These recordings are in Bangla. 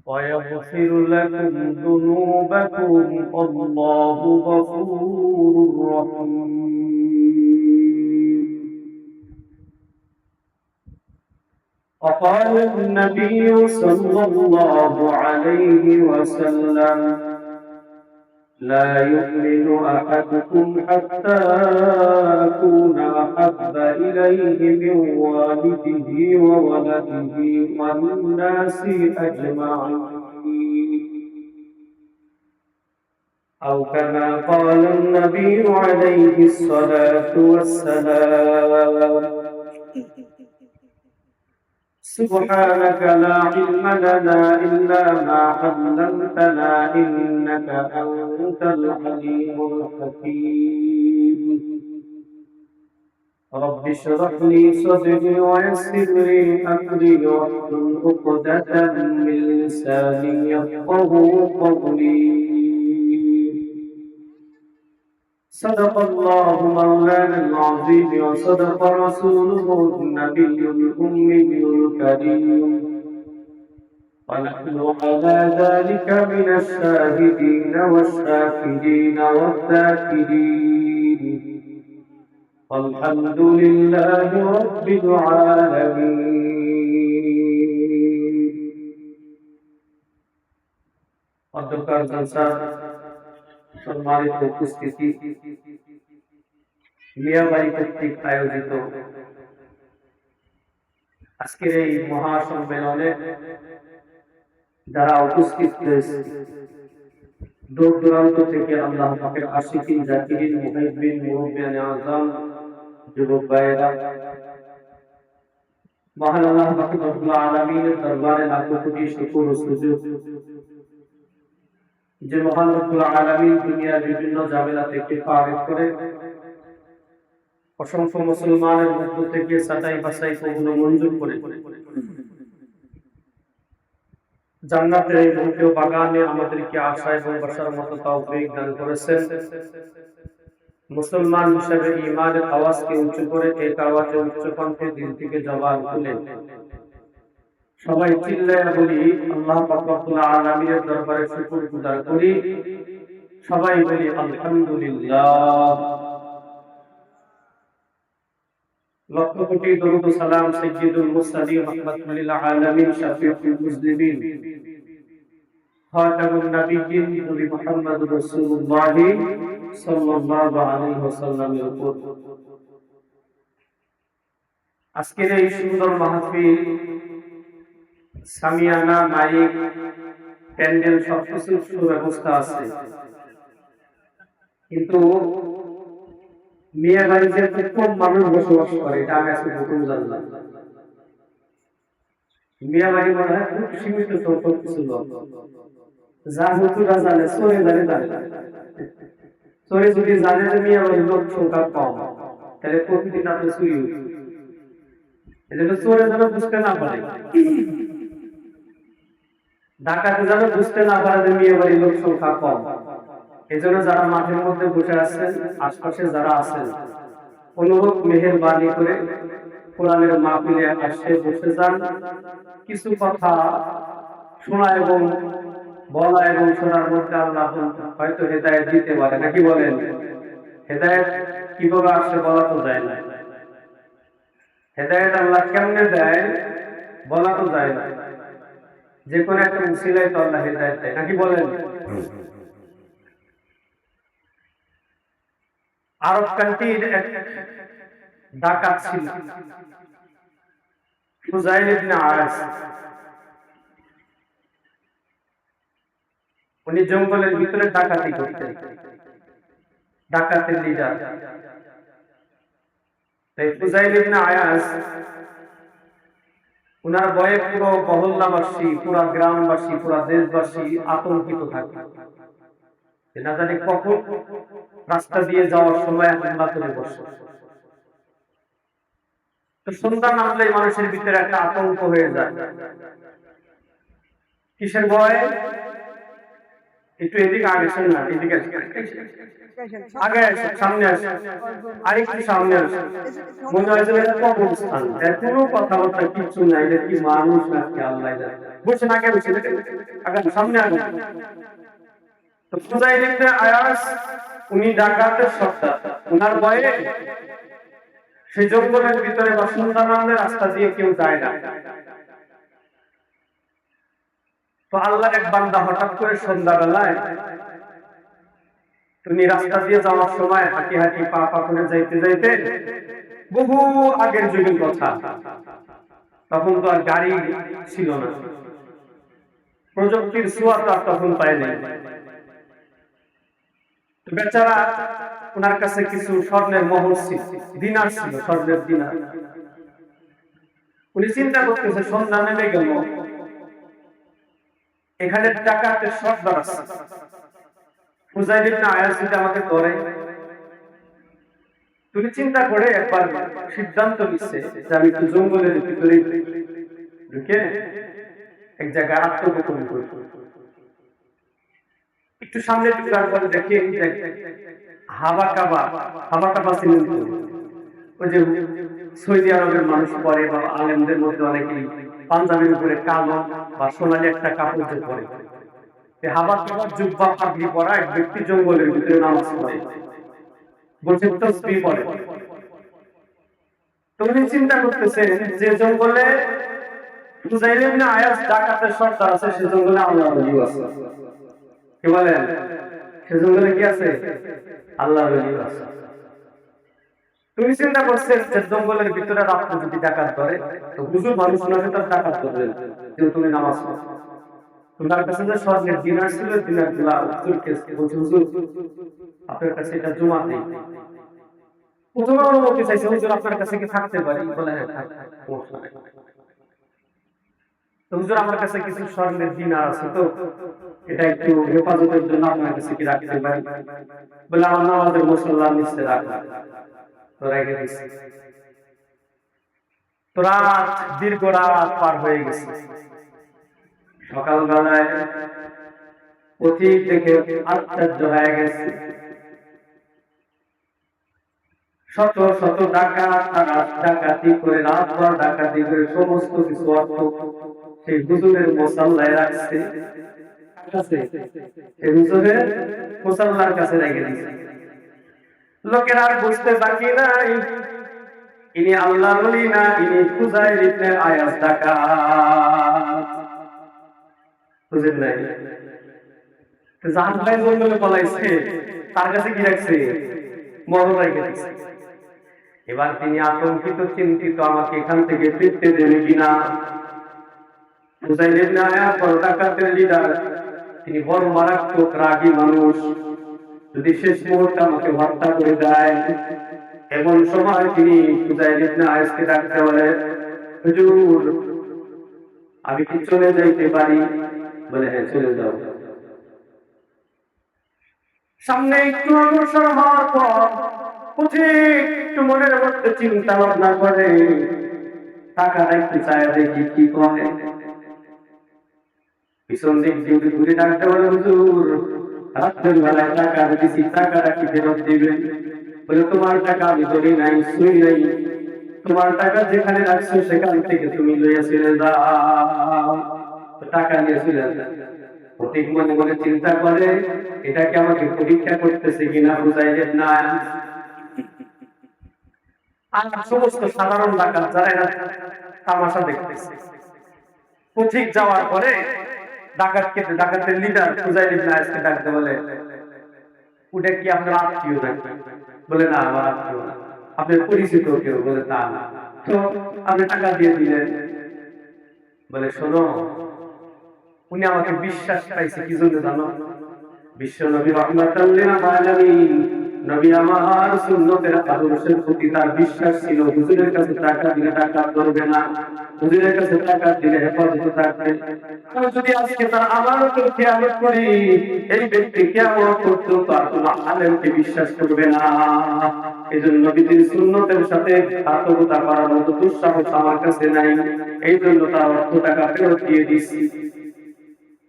ويغفر لكم ذنوبكم والله غفور رحيم. وقال النبي صلى الله عليه وسلم: لا يؤمن أحدكم حتى أكون أحب إليه من والده وولده والناس أجمعين، أو كما قال النبي عليه الصلاة والسلام: سبحانك لا علم لنا إلا ما علمتنا إنك أنت العليم الحكيم. رب اشرح لي صدري ويسر لي أمري واحلل عقدة من لساني يفقهوا قولي. صدق الله مولانا العظيم وصدق رسوله النبي الأمي الكريم، ونحن على ذلك من الشاهدين والشاكرين والذاكرين، والحمد لله رب العالمين. অধ্যকার জলসা সম্মানিত উপস্থিতি, মিয়াবাড়ি কর্তৃক আয়োজিত আজকের এই মহাসম্মেলনে যারা উপস্থিত হয়েছে, দূর দূরান্ত থেকে আল্লাহ পাকের আশিকিন, জাকিরিন, মুহিব্বিন, মুরব্বিয়ানে আযম, যুবক ভাইয়েরা, মহান আল্লাহ পাক রব্বুল আলামিনের দরবারে লাখো কোটি শুকর ও সুজুদ যে মহান রব্বুল আলামিন দুনিয়ার বিভিন্ন ঝামেলা থেকে পার করে অসংখ্য মুসলমানের মধ্য থেকে ছাঁটাই বাছাই কবুল ও মঞ্জুর করে জান্নাতের এই ভূমি ও বাগানে আমাদেরকে আশা এবং বসার মতো তৌফিক দান করেছেন। মুসলমান হিসেবে ঈমানের আওয়াজকে উঁচু করে এক আওয়াজে উচ্চ কণ্ঠে দিল থেকে জবান খুলে সবাই চিল্লায়া বলি আল্লাহ পাক রব্বুল আলামিনের দরবারে শুকর গুজার করি। সবাই বলি আলহামদুলিল্লাহ। লক্ষ কোটি দরুদ ও সালাম সাইয়্যিদুল মুরসালিন রাহমাতুল লিল আলামিন শাফিউল মুসলিমিন খাতামুন নবিয়্যিন নবী মুহাম্মদুর রাসূলুল্লাহ সাল্লাল্লাহু আলাইহি ওয়াসাল্লামের উপর আজকের এই সুন্দর মাহফিল, সামিয়ানা, মাইক, প্যান্ডেল সবকিছুর সুব্যবস্থা আছে, কিন্তু মিয়াবাড়িতে কম মানুষ বসবাস করে এটা আমি আজকে প্রথম জানলাম। মিয়াবাড়ি মনে হয় খুব সীমিত সংখ্যক কিছু লোক, যা হুজুরা জানে চোরে জানে চোরে যদি জানে যে মিয়াবাড়ির লোক সংখ্যা কম, তাহলে প্রতিদিন আপনি চুরি হচ্ছে। এজন্য চোরে যেন বুঝতে না পারে, ডাকাতে যেন বুঝতে না পারে যে মিয়াবাড়ির লোক সংখ্যা কম। এজন্য যারা মাঠের মধ্যে বসে আছেন, আশপাশে যারা আছেন, অনুরোধ মেহেরবানি করে কোরআনের মাহফিলে আসে বসে যান। কিছু কথা শোনা এবং বলা এবং শোনার মধ্যে আল্লাহ হয়তো হেদায়েত দিতে পারে, নাকি বলেন? হেদায়েত কিভাবে আসে বলা তো যায় না, হেদায়েত আল্লাহ কেমনে দেয় বলা তো যায় না। যে কোনো একটা উসিলায় তো আল্লাহ হেদায়েত দেয়, নাকি বলেন? আরব কান্ট্রির এক ডাকাত ছিল ফুযাইল ইবনে আয়াস। উনি জঙ্গলের ভিতরে ডাকাতি করতেন, ডাকাতের লিডার। তাই ফুযাইল ইবনে আয়াস উনার ভয়ে পুরো মহল্লাবাসী, পুরো গ্রামবাসী, পুরো দেশবাসী আতঙ্কিত থাকে, না জানি কখন রাস্তা দিয়ে যাওয়ার সময় হামলা করে বসে। তো সন্ধ্যা নামলেই মানুষের ভিতরে একটা আতঙ্ক হয়ে যায়। কিসের ভয়? একটু এদিকে আগে আসেন না, এদিকে আগে আসেন, সামনে আসেন, আরেকটু সামনে আসেন। মনে হয় যে এটা কবরস্থান, এর কোনো কথাবার্তা কিচ্ছু নাই, এটা কি মানুষ নাকি আল্লাহ জানে। বসেন, আগে বসেন, আগে সামনে আগে। তো ফুজাইল ইবনে আয়াস উনি ডাকাতের সর্দার, উনার ভয়ে সেই জঙ্গলের ভিতরে বা সুন্দরবনের রাস্তা দিয়ে কেউ যায় না। তো আল্লাহর এক বান্দা হঠাৎ করে সন্ধ্যাবেলায় তুমি রাস্তা দিয়ে যাওয়ার সময় হাঁটি হাঁটি পা পা করে যাইতে যাইতে, বহু আগের যুগের কথা, তখন তো আর গাড়ি ছিল না, প্রযুক্তির ছোঁয়া তো আর তখন পায় নাই। বেচারা ওনার কাছে কিছু স্বর্ণের মোহর ছিল, দিনার ছিল, স্বর্ণের দিনার। উনি চিন্তা করতেছে সন্ধ্যা নেমে গেল, এখানে ডাকাতের সর্দার আছে, ফুজাইল ইবনে আয়াস যদি আমাকে ধরে। তুমি চিন্তা করে একবার সিদ্ধান্ত নিচ্ছে যে আমি একটু জঙ্গলের ভিতরে ঢুকে এক জায়গায় আত্মগোপন করব। একটু সামনে ঢুকার পরে দেখি হাবা কাবা ছিলেন, ওই যে সৌদি আরবের মানুষ পরে বা আলেমদের মধ্যে অনেকেই পাঞ্জাবির উপরে কালো বা সোনালি একটা কাপড় যে পরে, হাবা কাবা জুব্বা পাগড়ি পরা এক ব্যক্তি জঙ্গলের ভিতরে নামাজ পড়ে, বলছে তাসবিহ পড়ে। তুমি চিন্তা করতেছেন যে জঙ্গলে ফুজাইল ইবনে আয়াস ডাকাতের সর্দার আছে, সে জঙ্গলে আল্লাহর ওলি আছে। কি বলেন? সে জঙ্গলে কি আছে? আল্লাহর ওলি আছে। তুমি চিন্তা করছেন যে জঙ্গলের ভিতরে রাত্রে যদি ডাকাত ধরে, তো হুজুর মানুষ না হলে তার ডাকাত ধরবে, যেহেতু তুমি নামাজ পড়ো। তোমার কাছে যে স্বর্ণের দিনার ছিল, দিনার গুলা হুজুরকে বলছে, হুজুর আপনার কাছে এটা জমা নেই। প্রথমে অনুমতি চাইছে, হুজুর আপনার কাছে কি থাকতে পারি? বলে হ্যাঁ থাক, সমস্যা নাই। তো হুজুর আমার কাছে কিছু স্বর্ণের দিনার আছে, তো এটা একটু হেফাজতের জন্য আপনার কাছে কি রাখতে পারি? বলে আমার নামাজের মুসল্লার নিচে রাখা। তো রেখে দিছি। তো রাত, দীর্ঘ রাত পার হয়ে গেছে। সকালবেলায় পথিক দেখে আশ্চর্য হয়ে গেছে, শত শত ডাকাত তারা ডাকাতি করে, রাতভর ডাকাতি করে সমস্ত কিছু অর্থ সেই হুজুরের মুসাল্লায় রাখছে, সেই হুজুরের মুসাল্লার কাছে রেখে দিয়েছে। লোকেরা আর বুঝতে বাকি নাই ইনি আল্লাহর ওলি না, ইনি ফুজাইল ইবনে আয়াস ডাকাত। বুঝেন নাই? তো জাহান ভাই জঙ্গলে পলাইছে, তার কাছে কি রাখছে? মোহর রেখে দিয়েছে। এবার তিনি আতঙ্কিত, চিন্তিত, আমাকে এখান থেকে ফিরতে দেবে কিনা। ফুজাইল ইবনে আয়াস বড় ডাকাতের লিডার, তিনি বড় মারাত্মক রাগী মানুষ, যদি শেষ মুহূর্তে আমাকে হত্যা করে দেয়। এমন সময় তিনি ফুজাইল ইবনে আয়াসকে ডাকতে বলে, হুজুর আমি কি চলে যাইতে পারি? বলে হ্যাঁ চলে যাও। সামনে একটু অগ্রসর হওয়ার পর একটু মনের মধ্যে চিন্তা ভাবনা করে, টাকাটা একটু চায় দেখি কি করে। পিছন দিক দিয়ে ঘুরে ডাকতে বলে, হুজুর রাত্রের বেলায় টাকা দিয়েছি, টাকাটা কি ফেরত দিবেন? বলে তোমার টাকা আমি ধরি নাই, শুই নাই, তোমার টাকা যেখানে রাখছো সেখান থেকে তুমি লইয়া চলে যাও। টাকা নিয়ে চলে যাও। প্রতীক মনে মনে চিন্তা করে, এটা কি আমাকে পরীক্ষা করতেছে কিনা বুঝাইলে না। আর সমস্ত সাধারণ ডাকাত যারা এরা তামাশা দেখতেছে, পথিক যাওয়ার পরে ডাকাতের লিডার ফুজাইল ইবনে আয়াসকে ডাকতে বলে, ওটা কি আপনার আত্মীয় নাকি? বলে না, আমার আত্মীয় না। আপনার পরিচিত কেউ? বলে না। তো আপনি টাকা দিয়ে দিলেন? বলে শোনো, উনি আমাকে বিশ্বাস পাইছে কি জন্য জানো? বিশ্ব নবী রাহমাতুল লিল আলামিন, নবী আমার সুন্নতের আদর্শের প্রতি তার বিশ্বাস ছিল। হুজুরের কাছে টাকা দিলে টাকা ধরবে না, হুজুরের কাছে টাকা দিলে হেফাজত থাকবে। আমি যদি আজকে তার আমানতের খেয়ালত করি, এই ব্যক্তি কিয়ামত পর্যন্ত আর কোনো আলেমকে বিশ্বাস করবে না। এজন্য নবীর সুন্নতের সাথে ঘাতকতা করার মতো দুঃসাহস আমার কাছে নাই। এই জন্য তার অর্থ টাকা ফেরত দিয়ে দিচ্ছি।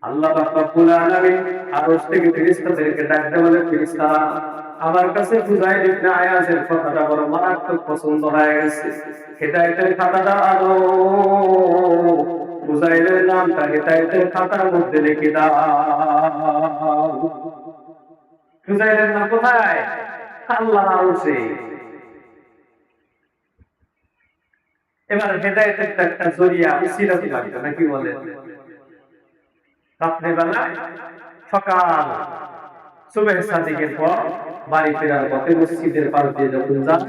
আল্লাহ পাক রব্বুল আলামিন আরশ থেকে ফেরেশতাদেরকে ডাকতে বলে, ফেরেশতারা আমার কাছে ফুজাইল ইবনে আয়াজের কথাটা বড় মারাত্মক পছন্দ হয়ে গেছে। হেদায়েতের খাতাটা আনো, ফুজাইলের নামটা হেদায়েতের খাতার মধ্যে লিখে দাও। ফুজাইলের নাম কোথায়? আল্লাহ আরশে। এবার হেদায়েতের একটা জরিয়া উসিলা লাগবে নাকি বলেন? রাত্রেবেলায় সকাল সুবহে সাদিকের পর বাড়ি ফেরার পথে মসজিদের পাশ দিয়ে যখন যান,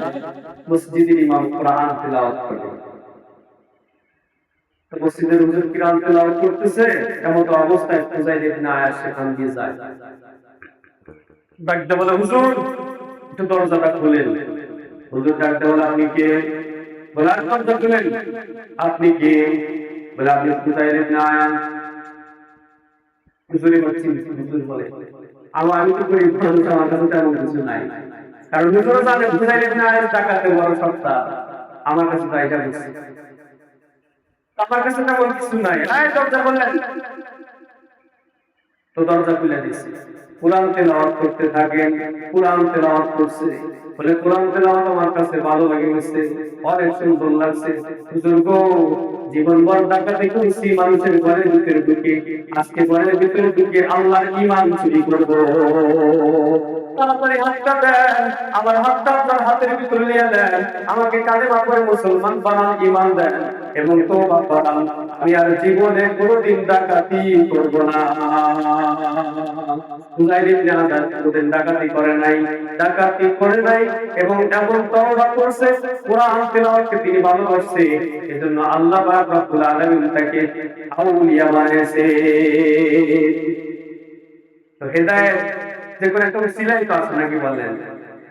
মসজিদের ইমাম কোরআন তেলাওয়াত করে। তো মসজিদের হুজুর কোরআন তেলাওয়াত করতেছে, এমন অবস্থায় ফুজাইল ইবনে আয়াজ সেখান দিয়ে যায়। ডাকতে বলে, হুজুর একটু দরজাটা খুলেন। হুজুর ডাকতে বলে, আপনি কে? বলে, আর দরজা খুলেন। আপনি কে? বলে, আপনি ফুজাইল ইবনে আয়াজ। হুজুরে বলছেন, হুজুর বলে, আমি তো করি মানুষ, আমার কাছে তেমন কিছু নাই। কারণ হুজুরও জানে ফুজাইল ইবনে আয়াজ ডাকাতে বড় সত্তা, আমার কাছে তাই এটা বুঝছি, আমার কাছে তেমন কিছু নাই। এই দরজা খুলেন। তো দরজা খুলে দিয়েছে। কোরআন তেলাওয়াত করতে থাকেন। কোরআন তেলাওয়াত করছে, বলে কোরআন তেলাওয়াত আমার কাছে ভালো লাগছে, অনেক সুন্দর লাগছে। হুজুর গো, জীবনভর ডাকাতি করেছি মানুষের ঘরের ভিতরে ঢুকে, আজকে ঘরের ভিতরে ঢুকে আল্লাহর ঈমান চুরি করব। তাড়াতাড়ি হাতটা দেন, আমার হাতটা আপনার হাতের ভিতরে নিয়ে দেন, আমাকে কালেমা পড়ে মুসলমান বানান, ঈমান দেন এবং তওবা করান। আমি আর জীবনে কোনোদিন ডাকাতি করব না। ফুজাইল ইবনে আয়াজ কোনোদিন ডাকাতি করে নাই, ডাকাতি করে নাই এবং এমন তওবা করছে, কোরআন তেলাওয়াতকে তিনি ভালোবাসছে, এজন্য আল্লাহ পাক রব্বুল আলামিন তাকে আউলিয়া বানিয়েছে। তো হেদায়েত যে কোনো একটা সিলাই তো আছে নাকি বলেন?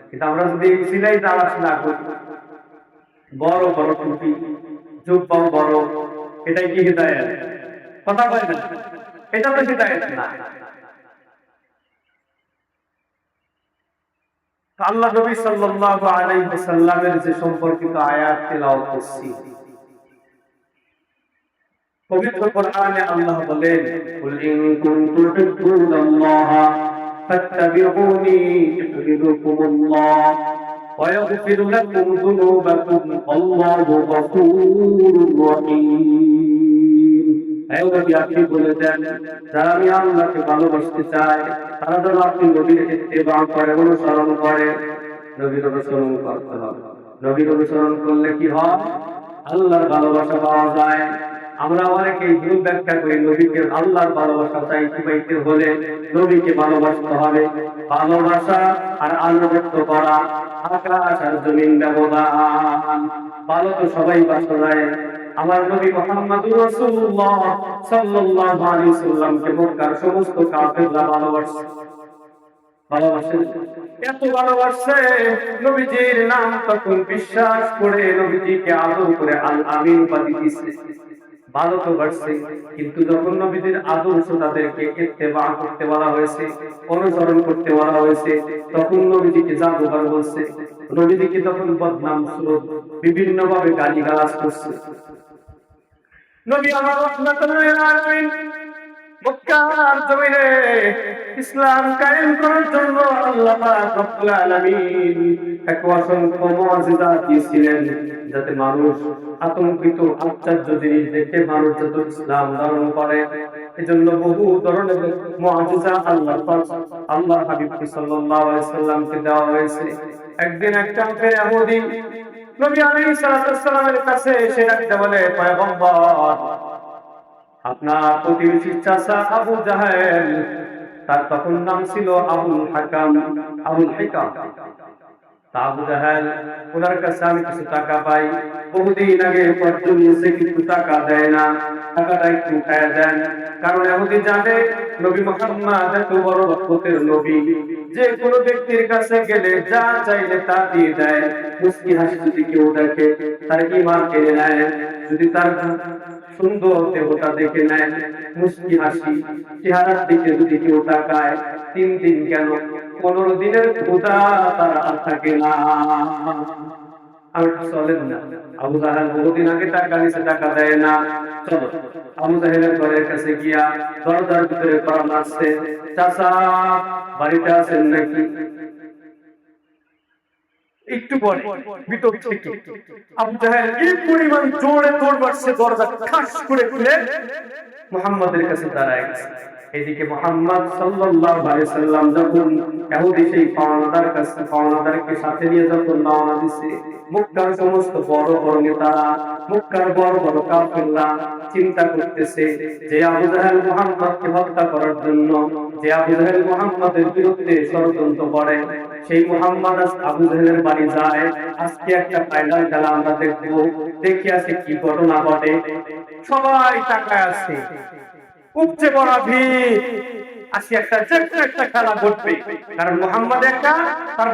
কিন্তু আমরা যদি সিলাই তালাশ না করি, বড় বড় টুপি, জুব্বা বড়, এটাই কি হেদায়েত? কথা বলে না, এটা তো হেদায়েত না। আল্লাহ নবী সাল্লাল্লাহু আলাইহি ওয়াসাল্লামের যে সম্পর্কিত আয়াত তেলাওয়াত করছি, পবিত্র কোরআনে আল্লাহ বলেন, কুল ইন কুনতুম তুহিব্বুনাল্লাহ ফাত্তাবিউনি ইউহিব্বুকুমুল্লাহ ওয়া ইয়াগফির লাকুম যুনুবাকুম আল্লাহু গফুরুর রহিম। হে নবী, আপনি বলে দেন, যারা আমি আল্লাহকে ভালোবাসতে চায় তারা যেন আপনি নবীর ইত্তেবা করে, অনুসরণ করে। নবীর অনুসরণ করতে হবে। নবীর অনুসরণ করলে কি হয়? আল্লাহর ভালোবাসা পাওয়া যায়। আমরা অনেকেই ভুল ব্যাখ্যা করি, নবীকে আল্লাহর ভালোবাসা পাইতে হলে নবীকে ভালোবাসতে হবে। ভালোবাসা আর আনুগত্য করা আকাশ আর জমিন ব্যবধান। ভালো তো সবাই বাসা যায়। আমার নবী মুহাম্মদুর রাসূলুল্লাহ সাল্লাল্লাহু আলাইহি সাল্লামকে মক্কার সমস্ত কাফেররা ভালোবাসে। এত ভালোবাসছে, নবীজির নাম তখন বিশ্বাস করে নবীজিকে আদর করে আল আমিন উপাধি দিয়েছে। ভালো তো বাড়ছে, কিন্তু যখন নবীজির আদর্শ তাদেরকে ইত্তেবা করতে বলা হয়েছে, অনুসরণ করতে বলা হয়েছে, তখন নবীজিকে জাদুকর বলছে, নবীজিকে তখন বদনাম সুরত বিভিন্ন ভাবে গালিগালাজ করছে। নবী আমার রাহমাতুল লিল আলামিন মক্কার জমিনে ইসলাম কায়েম করার জন্য আল্লাহ পাক রব্বুল আলামিন এক অসংখ্য মুআজিজা দিয়েছিলেন, যাতে মানুষ আতঙ্কিত, আশ্চর্য জিনিস দেখে মানুষ যাতে ইসলাম ধারণ করে। এজন্য বহু ধরনের মুআজিজা আল্লাহ হাবিব সাল্লাল্লাহু আলাইহি সাল্লামকে দেওয়া হয়েছে। একদিন এক কাফের ইহুদি নবী আলাইহিস সালামের কাছে এসে ডাকতে বলে, পয়গম্বর, আপনার প্রতিবেশী চাচা আবু জাহেল, তার তখন নাম ছিল আবুল হাকাম, আবুল হিকাম। আবু জাহেল, ওনার কাছে আমি কিছু টাকা পাই, বহুদিন আগে পর্যন্ত কিছু টাকা দেয় না, টাকাটা একটু উঠায় দেন। কারণ এহুদি জানে নবী মুহাম্মদ এত বড় রহমতের নবী, যে কোনো ব্যক্তির কাছে গেলে যা চাইলে তা দিয়ে দেয়। মুস্কি হাসি যদি কেউ দেখে তার ঈমান কেড়ে নেয়, যদি তার সুন্দর দেহটা দেখে নেয়, মুস্কি হাসি চেহারার দিকে যদি কেউ তাকায়, 3 দিন কেন 15 দিনের ক্ষুধা তার আর থাকে না। আর চলেন না, আবু জাহেল বহুদিন আগে টাকা নিছে, টাকা দেয় না, চলো আবু জাহেলের ঘরের কাছে গিয়া দরজার ভিতরে কড়া মারছে, চাচা বাড়িতে আছেন নাকি? একটু পরে ভিতর থেকে আবু জাহেল এই পরিমাণ জোরে দৌড় মারছে, দরজা ঠাস করে খুলে মুহাম্মাদের কাছে দাঁড়ায় গেছে। এদিকে মুহাম্মদ সাল্লাল্লাহু আলাইহি সাল্লাম যখন ইহুদি সেই পাওনাদারকে সাথে নিয়ে যখন রওনা দিছে, মক্কার সমস্ত বড় বড় নেতারা, মক্কার বড় বড় কাফেররা চিন্তা করতেছে যে আবু জাহেল মুহাম্মদকে হত্যা করার জন্য, যে আবু জাহেল মুহাম্মদের বিরুদ্ধে ষড়যন্ত্র করে, সেই মুহাম্মদ আবু জাহেলের বাড়ি যায়। আজকে একটা ফাইনাল খেলা আমরা দেখবো, দেখি আছে কি ঘটনা ঘটে। সবাই তাকায় আছে, উপচে পড়া ভিড়, আজকে একটা খেলা ঘটবে, কারণ মুহাম্মদ একটা তার